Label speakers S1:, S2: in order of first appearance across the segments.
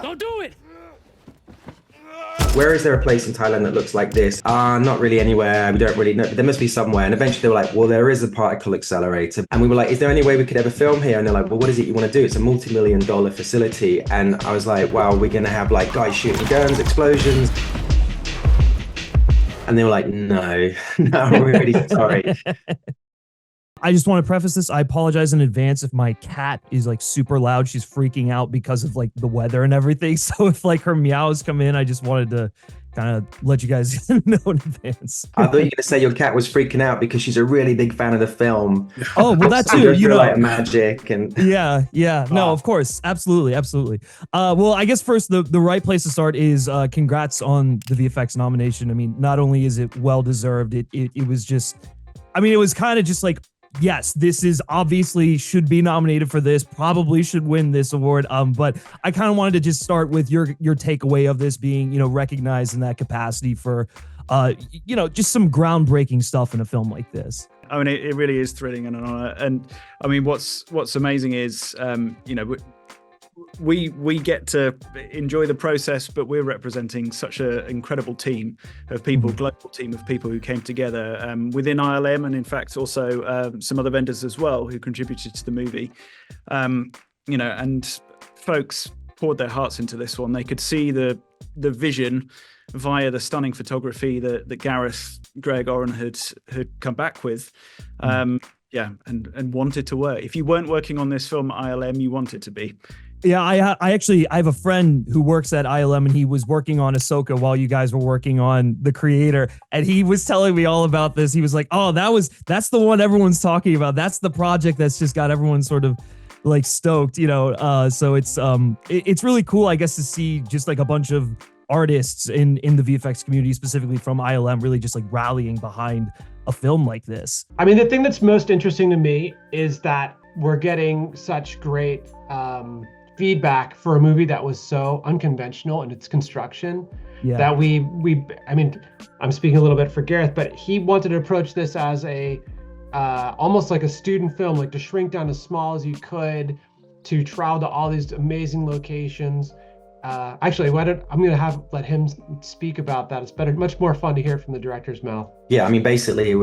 S1: Don't do it.
S2: Where is there a place in Thailand that looks like this? Not really anywhere. We don't really know. But there must be somewhere. And eventually they were like, well, there is a particle accelerator. And we were like, is there any way we could ever film here? And they're like, well, what is it you want to do? It's a multi-million-dollar facility. And I was like, wow, we're going to have like guys shooting guns, explosions. And they were like, no, we're really sorry.
S3: I just want to preface this. I apologize in advance if my cat is like super loud. She's freaking out because of like the weather and everything. So if like her meows come in, I just wanted to kind of let you guys know in advance.
S2: I thought you were going to say your cat was freaking out because she's a really big fan of the film.
S3: Oh, well, that too, you know,
S2: like magic and
S3: yeah. No, of course. Absolutely. Well, I guess first the right place to start is congrats on the VFX nomination. I mean, not only is it well-deserved, it was just, I mean, it was kind of just like, yes, this is obviously should be nominated for this, probably should win this award. But I kind of wanted to just start with your takeaway of this being, you know, recognized in that capacity for, you know, just some groundbreaking stuff in a film like this.
S4: I mean, it really is thrilling and an honor. And I mean, what's amazing is, you know, we get to enjoy the process, but we're representing such an incredible team of people, global team of people who came together within ILM, and in fact also some other vendors as well who contributed to the movie. You know, and folks poured their hearts into this one. They could see the vision via the stunning photography that Gareth, Greg, Oren had come back with. Yeah, and wanted to work. If you weren't working on this film at ILM, you want it to be.
S3: Yeah, I have a friend who works at ILM, and he was working on Ahsoka while you guys were working on The Creator, and he was telling me all about this. He was like, "Oh, that's the one everyone's talking about. That's the project that's just got everyone sort of like stoked, you know." So it's really cool, I guess, to see just like a bunch of artists in the VFX community, specifically from ILM, really just like rallying behind a film like this.
S5: I mean, the thing that's most interesting to me is that we're getting such great feedback for a movie that was so unconventional in its construction that we I mean, I'm speaking a little bit for Gareth, but he wanted to approach this as a almost like a student film, like to shrink down as small as you could, to travel to all these amazing locations. Actually, I'm going to let him speak about that. It's much more fun to hear it from the director's mouth.
S2: Yeah, I mean, basically,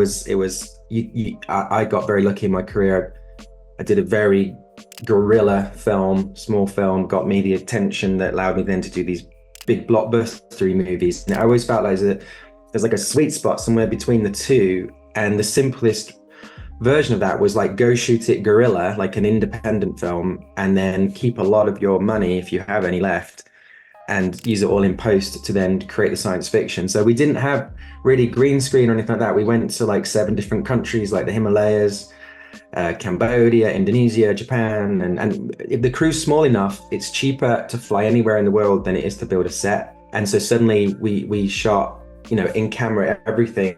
S2: I got very lucky in my career. I did a very guerrilla small film, got me the attention that allowed me then to do these big blockbuster movies. And I always felt like there's like a sweet spot somewhere between the two. And the simplest version of that was like, go shoot it guerrilla, like an independent film, and then keep a lot of your money, if you have any left, and use it all in post to then create the science fiction. So we didn't have really green screen or anything like that. We went to like 7 different countries, like the Himalayas, Cambodia, Indonesia, Japan, and if the crew's small enough, it's cheaper to fly anywhere in the world than it is to build a set. And so suddenly we shot, you know, in camera, everything.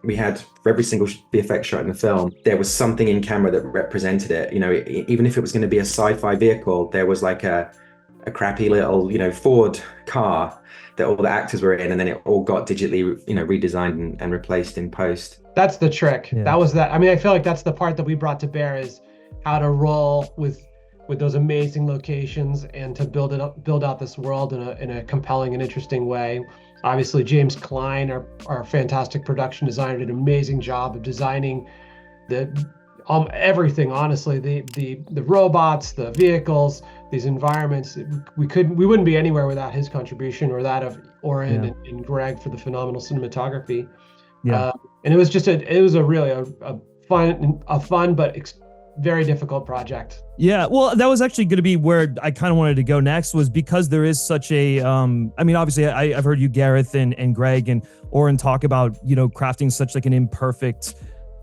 S2: We had, for every single VFX shot in the film, there was something in camera that represented it. You know, even if it was going to be a sci-fi vehicle, there was like a crappy little, you know, Ford car that all the actors were in, and then it all got digitally, you know, redesigned and replaced in post.
S5: That's the trick. Yeah. That was that. I mean, I feel like that's the part that we brought to bear, is how to roll with those amazing locations and to build out this world in a compelling and interesting way. Obviously, James Klein, our fantastic production designer, did an amazing job of designing everything. Honestly, the robots, the vehicles, these environments. We wouldn't be anywhere without his contribution, or that of Oren and Greg for the phenomenal cinematography. Yeah, and it was just really a fun but very difficult project.
S3: Yeah, well, that was actually going to be where I kind of wanted to go next, was because there is such a, I mean, obviously I've heard you, Gareth and Greg and Oren, talk about, you know, crafting such like an imperfect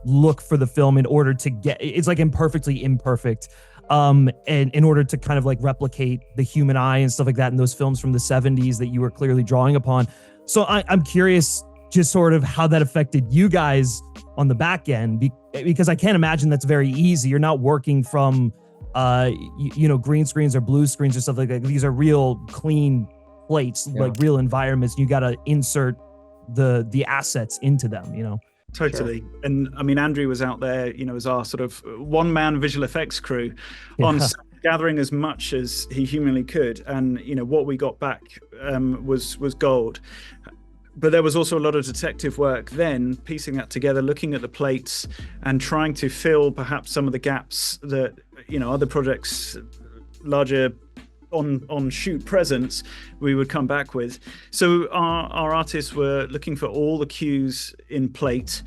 S3: look for the film in order to it's like imperfectly imperfect. And in order to kind of like replicate the human eye and stuff like that in those films from the 70s that you were clearly drawing upon. So I'm curious just sort of how that affected you guys on the back end, because I can't imagine that's very easy. You're not working from, you know, green screens or blue screens or stuff like that. These are real clean plates, like real environments. You got to insert the assets into them, you know?
S4: Totally. And I mean, Andrew was out there, you know, as our sort of one-man visual effects crew on set, gathering as much as he humanly could, and what we got back was gold. But there was also a lot of detective work then, piecing that together, looking at the plates and trying to fill perhaps some of the gaps that other projects, larger on shoot presence, we would come back with. So our artists were looking for all the cues in plate,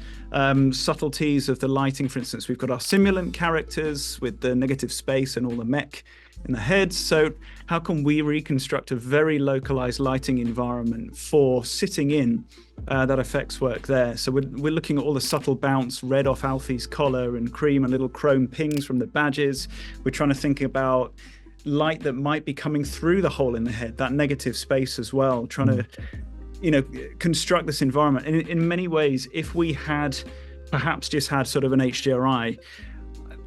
S4: subtleties of the lighting. For instance, we've got our simulant characters with the negative space and all the mech in the head. So how can we reconstruct a very localized lighting environment for sitting in that effects work there? So we're looking at all the subtle bounce, red off Alfie's collar and cream and little chrome pings from the badges. We're trying to think about light that might be coming through the hole in the head, that negative space as well, trying to construct this environment. And in many ways, if we had perhaps just had sort of an HDRI,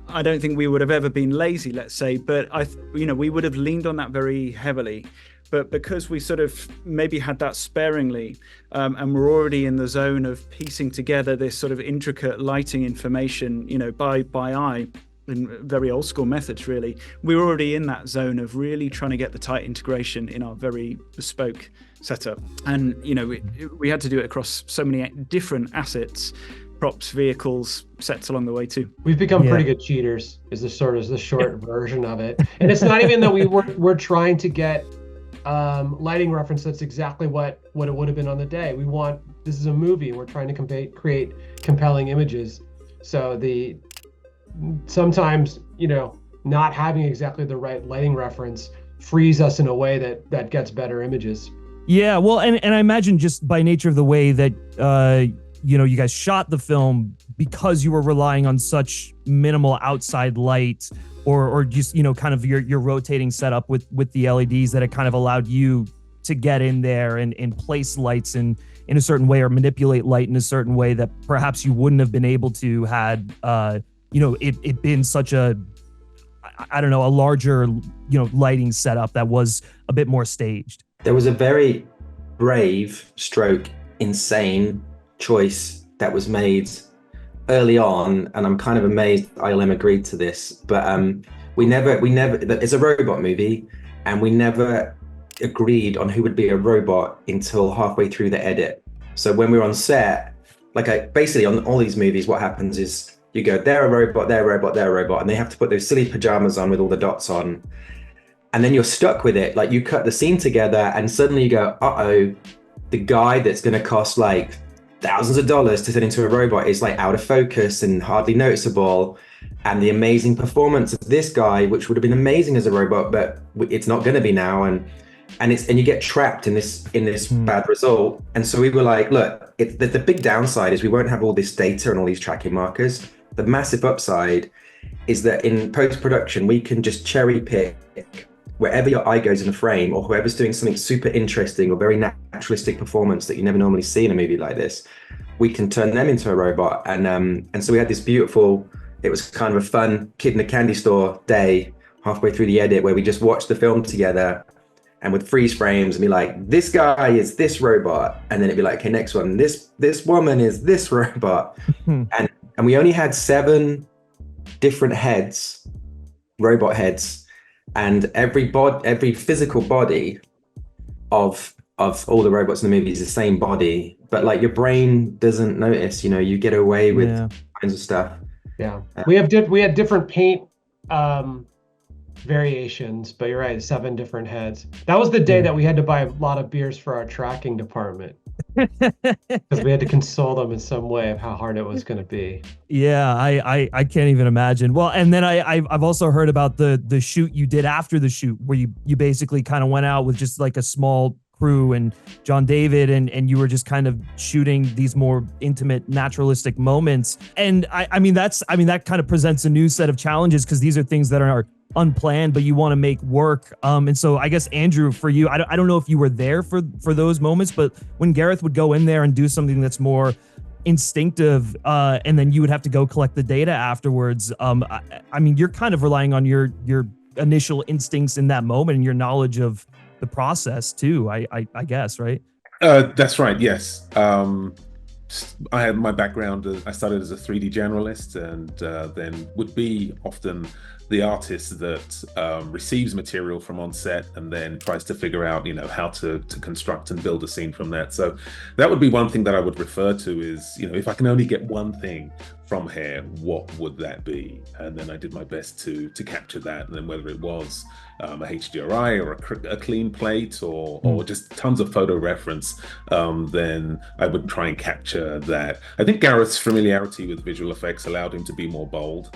S4: I don't think we would have ever been lazy, let's say, but we would have leaned on that very heavily. But because we sort of maybe had that sparingly, and we're already in the zone of piecing together this sort of intricate lighting information, by eye, in very old school methods, really, we were already in that zone of really trying to get the tight integration in our very bespoke setup. And, we had to do it across so many different assets, props, vehicles, sets along the way too.
S5: We've become pretty good cheaters, is the short version of it. And it's not even that we're trying to get lighting reference that's exactly what it would have been on the day. This is a movie, and we're trying to create compelling images. So sometimes not having exactly the right lighting reference frees us in a way that gets better images.
S3: Yeah, well, and I imagine just by nature of the way that you guys shot the film, because you were relying on such minimal outside light, or just kind of your rotating setup with the LEDs, that it kind of allowed you to get in there and place lights in a certain way, or manipulate light in a certain way that perhaps you wouldn't have been able to had it been such a larger lighting setup that was a bit more staged.
S2: There was a very brave stroke insane choice that was made early on, and I'm kind of amazed ILM agreed to this, but we never it's a robot movie, and we never agreed on who would be a robot until halfway through the edit. So when we were on set, basically on all these movies, what happens is you go, they're a robot, they're a robot, they're a robot, and they have to put those silly pajamas on with all the dots on. And then you're stuck with it. Like, you cut the scene together and suddenly you go, the guy that's going to cost like thousands of dollars to turn into a robot is like out of focus and hardly noticeable. And the amazing performance of this guy, which would have been amazing as a robot, but it's not going to be now. And you get trapped in this bad result. And so we were like, look, the big downside is we won't have all this data and all these tracking markers. The massive upside is that in post-production, we can just cherry pick wherever your eye goes in a frame, or whoever's doing something super interesting or very naturalistic performance that you never normally see in a movie like this, we can turn them into a robot. And so we had this beautiful, it was kind of a fun kid in a candy store day halfway through the edit, where we just watched the film together and would freeze frames and be like, this guy is this robot. And then it'd be like, okay, next one, this woman is this robot. And we only had 7 different heads, robot heads, and every physical body of all the robots in the movie is the same body, but like your brain doesn't notice. You get away with kinds of stuff.
S5: Yeah, we had different paint variations, but you're right, 7 different heads. That was the day that we had to buy a lot of beers for our tracking department, because we had to console them in some way of how hard it was going to be.
S3: Yeah, I can't even imagine. Well, and then I've also heard about the shoot you did after the shoot, where you basically kind of went out with just like a small crew and John David, and you were just kind of shooting these more intimate, naturalistic moments. And I mean that kind of presents a new set of challenges, because these are things that are unplanned, but you want to make work. And so I guess, Andrew, for you, I don't know if you were there for those moments, but when Gareth would go in there and do something that's more instinctive, and then you would have to go collect the data afterwards. I mean, you're kind of relying on your initial instincts in that moment and your knowledge of the process too, I guess, right?
S1: That's right. Yes. I had my background. I started as a 3D generalist, and then would be often the artist that receives material from on set and then tries to figure out, how to construct and build a scene from that. So that would be one thing that I would refer to is, if I can only get one thing from here, what would that be? And then I did my best to capture that. And then whether it was a HDRI or a clean plate or just tons of photo reference, then I would try and capture that. I think Gareth's familiarity with visual effects allowed him to be more bold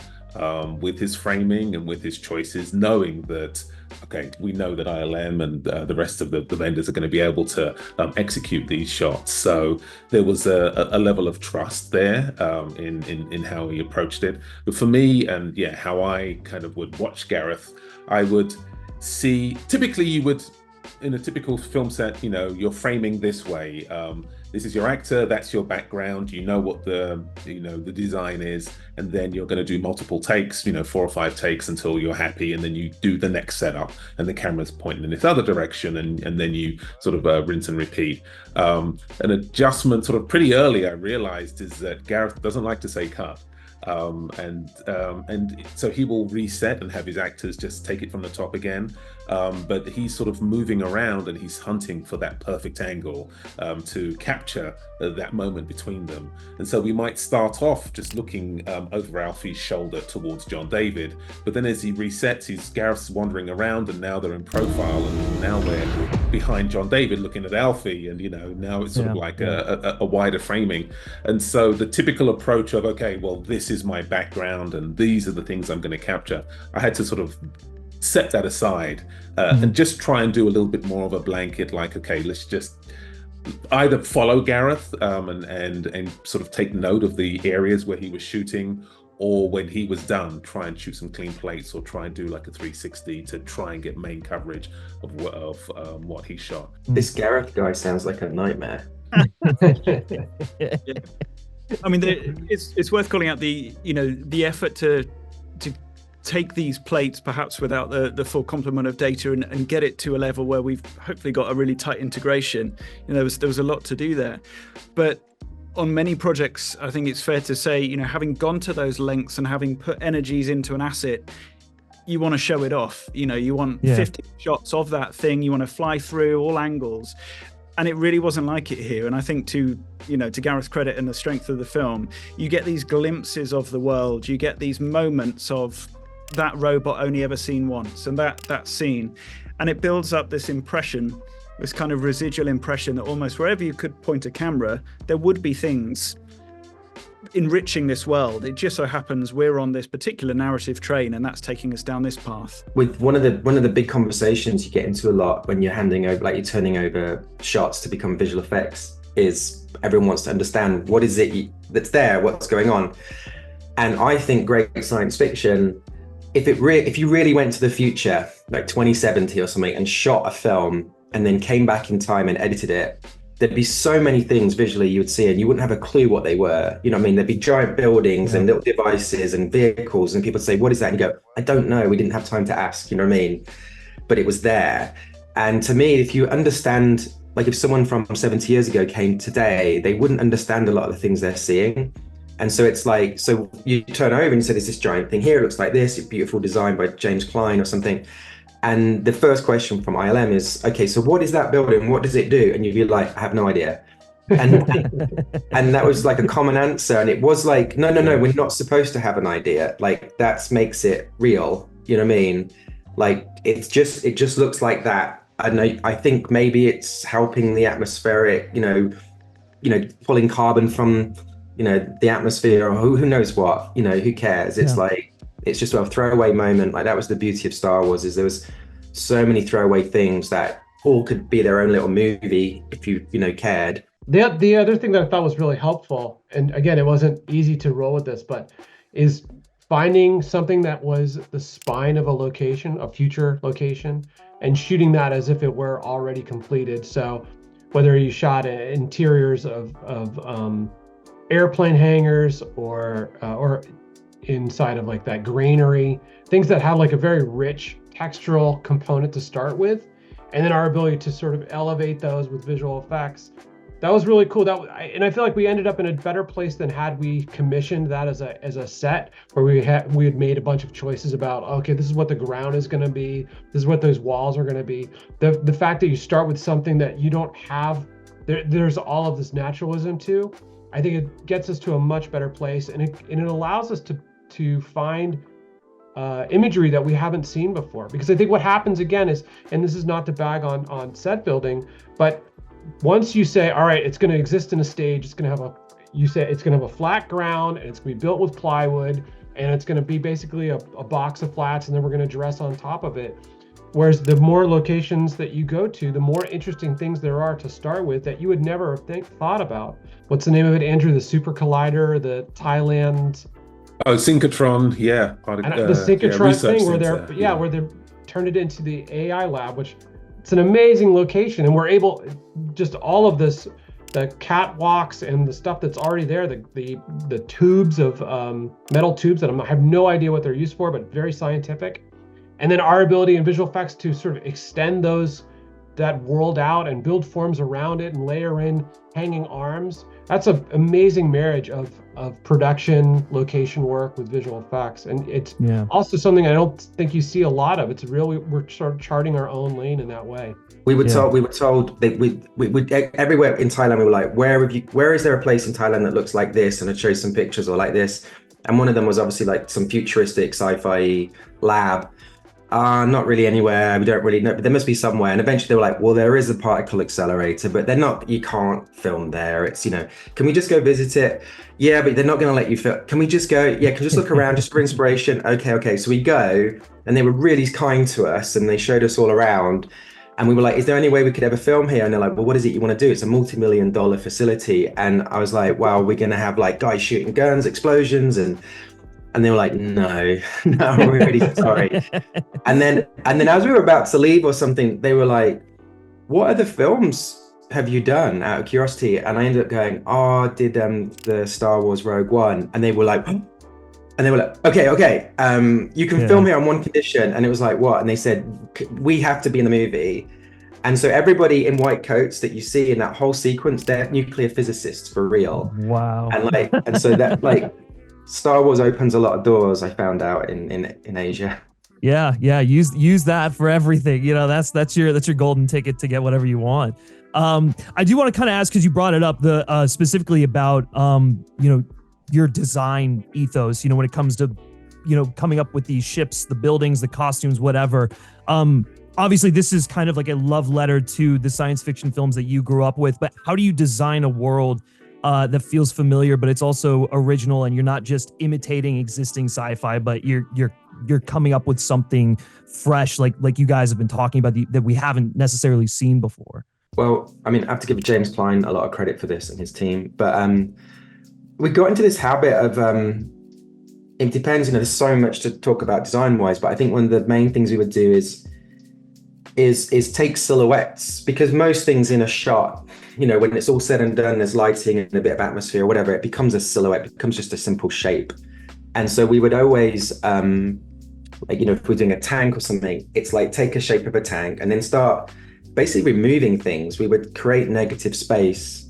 S1: with his framing and with his choices, knowing that, okay, we know that ILM and the rest of the vendors are going to be able to execute these shots. So there was a level of trust there in how he approached it. But for me, and how I kind of would watch Gareth, I would see, typically you would, in a typical film set, you're framing this way. This is your actor, that's your background, what the design is, and then you're going to do multiple takes, 4 or 5 takes until you're happy, and then you do the next setup and the camera's pointing in this other direction, and then you sort of rinse and repeat. An adjustment sort of pretty early I realized is that Gareth doesn't like to say cut. And so he will reset and have his actors just take it from the top again. But he's sort of moving around and he's hunting for that perfect angle to capture that moment between them. And so we might start off just looking over Alfie's shoulder towards John David, but then as he resets, Gareth's wandering around, and now they're in profile, and now they're behind John David looking at Alfie, and now it's sort of like a wider framing. And so the typical approach of, okay, well, this is my background and these are the things I'm going to capture, I had to sort of set that aside and just try and do a little bit more of a blanket, like, okay, let's just either follow Gareth and sort of take note of the areas where he was shooting, or when he was done, try and shoot some clean plates or try and do like a 360 to try and get main coverage of what he shot.
S2: This Gareth guy sounds like a nightmare.
S4: I mean, it's worth calling out the effort to take these plates perhaps without the full complement of data and get it to a level where we've hopefully got a really tight integration. There was a lot to do there, but on many projects, I think it's fair to say, having gone to those lengths and having put energies into an asset, you want to show it off. You want 50 shots of that thing. You want to fly through all angles. And it really wasn't like it here. And I think to Gareth's credit and the strength of the film, you get these glimpses of the world. You get these moments of that robot only ever seen once, and that scene. And it builds up this impression, this kind of residual impression that almost wherever you could point a camera, there would be things enriching this world. It just so happens we're on this particular narrative train, and that's taking us down this path. With
S2: one of the big conversations you get into a lot when you're handing over, like you're turning over shots to become visual effects, is everyone wants to understand what is it that's there, what's going on. And I think great science fiction, if you really went to the future, like 2070 or something, and shot a film and then came back in time and edited it, there'd be so many things visually you would see and you wouldn't have a clue what they were. There'd be giant buildings and little devices and vehicles, and people would say, what is that? And you go, I don't know, we didn't have time to ask, but it was there. And to me, if you understand, like if someone from 70 years ago came today, they wouldn't understand a lot of the things they're seeing. And so it's like, so you turn over and you say, there's this giant thing here, it looks like this, it's beautiful design by James Klein or something. And the first question from ILM is, okay, so what is that building? What does it do? And you'd be like, I have no idea. And and that was like a common answer. And it was like, no, we're not supposed to have an idea. Like that makes it real. You know what I mean? Like it just looks like that. And I think maybe it's helping the atmospheric, pulling carbon from the atmosphere, or who knows what, who cares? It's like, it's just a throwaway moment. Like that was the beauty of Star Wars, is there was so many throwaway things that all could be their own little movie if you cared.
S5: The other thing that I thought was really helpful, and again, it wasn't easy to roll with this, but is finding something that was the spine of a location, a future location, and shooting that as if it were already completed. So whether you shot interiors of airplane hangars or inside of like that granary, things that had like a very rich textural component to start with, and then our ability to sort of elevate those with visual effects That was really cool. And I feel like we ended up in a better place than had we commissioned that as a set, where we had made a bunch of choices about, okay, this is what the ground is going to be, this is what those walls are going to be. The fact that you start with something that you don't have, there's all of this naturalism to. I think it gets us to a much better place, and it allows us to find imagery that we haven't seen before. Because I think what happens again is, and this is not to bag on set building, but once you say, all right, it's going to exist in a stage, it's going to have a flat ground, and it's going to be built with plywood, and it's going to be basically a box of flats, and then we're going to dress on top of it. Whereas the more locations that you go to, the more interesting things there are to start with that you would never have thought about. What's the name of it, Andrew? The Super Collider, the Thailand.
S1: Oh, synchrotron, yeah.
S5: The synchrotron thing where they turned it into the AI lab, which it's an amazing location, and we're able, just all of this, the catwalks and the stuff that's already there, the tubes of metal tubes that I have no idea what they're used for, but very scientific. And then our ability in visual effects to sort of extend that world out and build forms around it and layer in hanging arms. That's an amazing marriage of production, location work with visual effects. And it's also something I don't think you see a lot of. We're sort of charting our own lane in that way.
S2: We were told that we everywhere in Thailand, we were like, where is there a place in Thailand that looks like this? And I'd show some pictures or like this. And one of them was obviously like some futuristic sci-fi lab. Not really anywhere. We don't really know, but there must be somewhere. And eventually they were like, well, there is a particle accelerator, but you can't film there. It's, can we just go visit it? Yeah, but they're not going to let you film. Can we just go? Yeah, can we just look around just for inspiration? Okay. So we go, and they were really kind to us, and they showed us all around. And we were like, is there any way we could ever film here? And they're like, well, what is it you want to do? It's a multi-million-dollar facility. And I was like, wow, we're going to have like guys shooting guns, explosions, and they were like, no, I'm really sorry. And then as we were about to leave or something, they were like, what other films have you done, out of curiosity? And I ended up going, did the Star Wars Rogue One? And they were like, okay, you can film here on one condition. And it was like, what? And they said, we have to be in the movie. And so everybody in white coats that you see in that whole sequence, they're nuclear physicists for real.
S3: Wow.
S2: And so that Star Wars opens a lot of doors, I found out in Asia.
S3: Yeah. Use that for everything. That's your golden ticket to get whatever you want. I do want to kind of ask, because you brought it up, specifically about your design ethos. When it comes to coming up with these ships, the buildings, the costumes, whatever. Obviously, this is kind of like a love letter to the science fiction films that you grew up with. But how do you design a world that feels familiar, but it's also original, and you're not just imitating existing sci-fi, but you're coming up with something fresh, like you guys have been talking about that we haven't necessarily seen before?
S2: Well, I mean, I have to give James Klein a lot of credit for this and his team, but we got into this habit of it depends. There's so much to talk about design-wise, but I think one of the main things we would do is take silhouettes, because most things in a shot, when it's all said and done, there's lighting and a bit of atmosphere or whatever, it becomes a silhouette, it becomes just a simple shape. And so we would always, if we're doing a tank or something, it's like take a shape of a tank and then start basically removing things. We would create negative space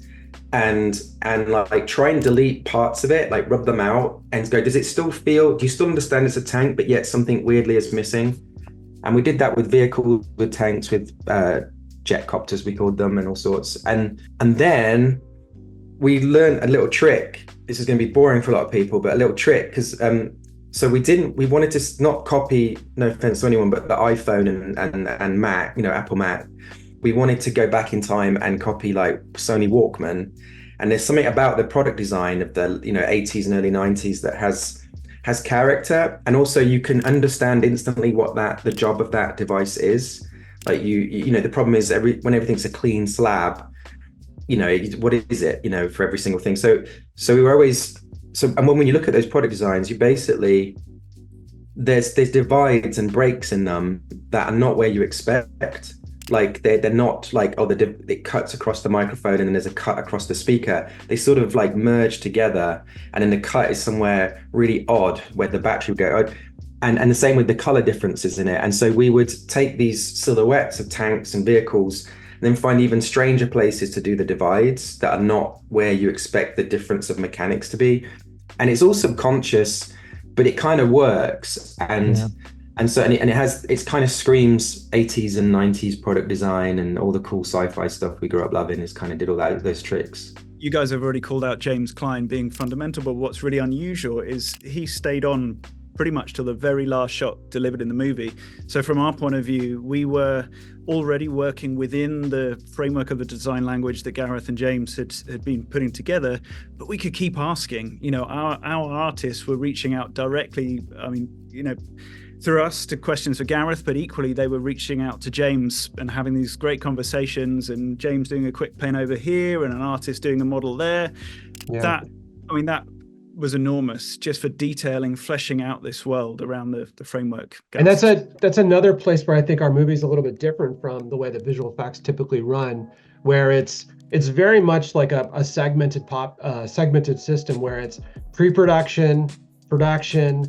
S2: and like try and delete parts of it, like rub them out and go, do you still understand it's a tank, but yet something weirdly is missing? And we did that with vehicles, with tanks, with jet copters, we called them, and all sorts. And then we learned a little trick. This is going to be boring for a lot of people, but a little trick, because so we wanted to not copy, no offense to anyone, but the iPhone and Mac, Apple Mac. We wanted to go back in time and copy like Sony Walkman. And there's something about the product design of the 80s and early 90s that has character, and also you can understand instantly what the job of that device is. Like the problem is when everything's a clean slab, what is it, for every single thing. So we were always and when you look at those product designs, you basically there's divides and breaks in them that are not where you expect. Like they're not like, it cuts across the microphone and then there's a cut across the speaker. They sort of like merge together, and then the cut is somewhere really odd where the battery would go. And the same with the color differences in it. And so we would take these silhouettes of tanks and vehicles and then find even stranger places to do the divides that are not where you expect the difference of mechanics to be. And it's all subconscious, but it kind of works. And so it kind of screams 80s and 90s product design, and all the cool sci-fi stuff we grew up loving is kind of did all those tricks.
S4: You guys have already called out James Cline being fundamental, but what's really unusual is he stayed on pretty much till the very last shot delivered in the movie. So from our point of view, we were already working within the framework of the design language that Gareth and James had been putting together, but we could keep asking. Our artists were reaching out directly, through us to questions for Gareth, but equally they were reaching out to James and having these great conversations, and James doing a quick pen over here and an artist doing a model there. That was enormous, just for detailing, fleshing out this world around the framework.
S5: And that's another place where I think our movie is a little bit different from the way that visual effects typically run, where it's very much like a segmented system where it's pre-production, production,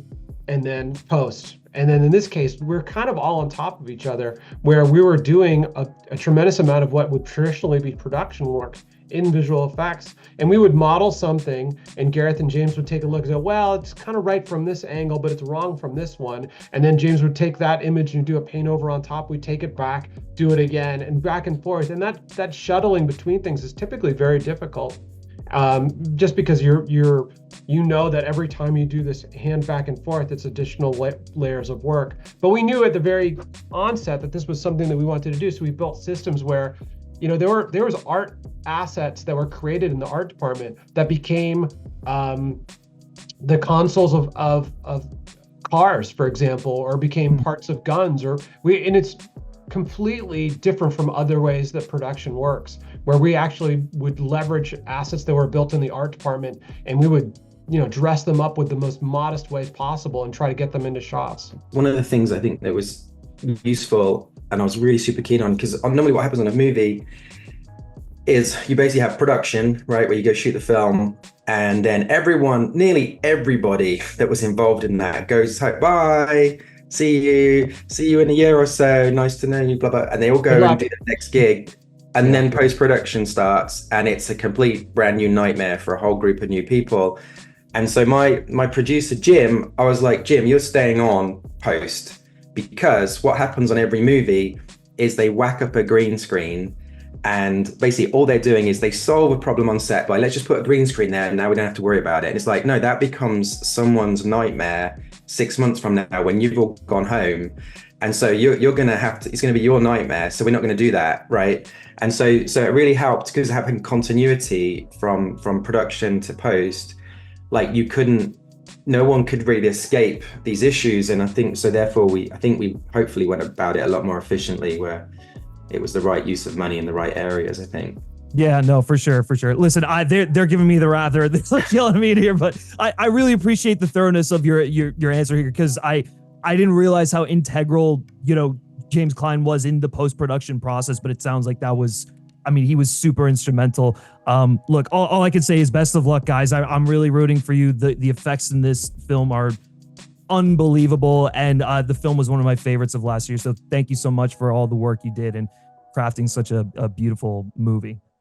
S5: and then post. And then in this case, we're kind of all on top of each other, where we were doing a tremendous amount of what would traditionally be production work in visual effects. And we would model something, and Gareth and James would take a look and say, well, it's kind of right from this angle, but it's wrong from this one. And then James would take that image and do a paint over on top. We'd take it back, do it again, and back and forth. And that shuttling between things is typically very difficult. Just because you know that every time you do this hand back and forth, it's additional layers of work. But we knew at the very onset that this was something that we wanted to do. So we built systems where, there was art assets that were created in the art department that became the consoles of cars, for example, or became parts of guns, and it's completely different from other ways that production works, where we actually would leverage assets that were built in the art department, and we would dress them up with the most modest ways possible and try to get them into shots.
S2: One of the things I think that was useful and I was really super keen on, because normally what happens on a movie is you basically have production, right, where you go shoot the film, and then nearly everybody that was involved in that goes, bye, see you in a year or so, nice to know you, blah blah, and they all go and do the next gig. And then post-production starts, and it's a complete brand new nightmare for a whole group of new people. And so my producer, Jim, I was like, Jim, you're staying on post, because what happens on every movie is they whack up a green screen, and basically all they're doing is they solve a problem on set by, let's just put a green screen there and now we don't have to worry about it. And it's like, no, that becomes someone's nightmare 6 months from now when you've all gone home. And so you're going to have to, it's going to be your nightmare. So we're not going to do that, right? And so it really helped, because having continuity from production to post, like no one could really escape these issues. And I think so therefore we hopefully went about it a lot more efficiently, where it was the right use of money in the right areas, I think.
S3: Yeah, no, for sure. Listen, they're giving me the wrath. They're like yelling at me here, but I really appreciate the thoroughness of your answer here, because I didn't realize how integral, James Cline was in the post-production process, but it sounds like he was super instrumental. Look, all I can say is best of luck, guys. I'm really rooting for you. The effects in this film are unbelievable, and the film was one of my favorites of last year. So thank you so much for all the work you did in crafting such a beautiful movie.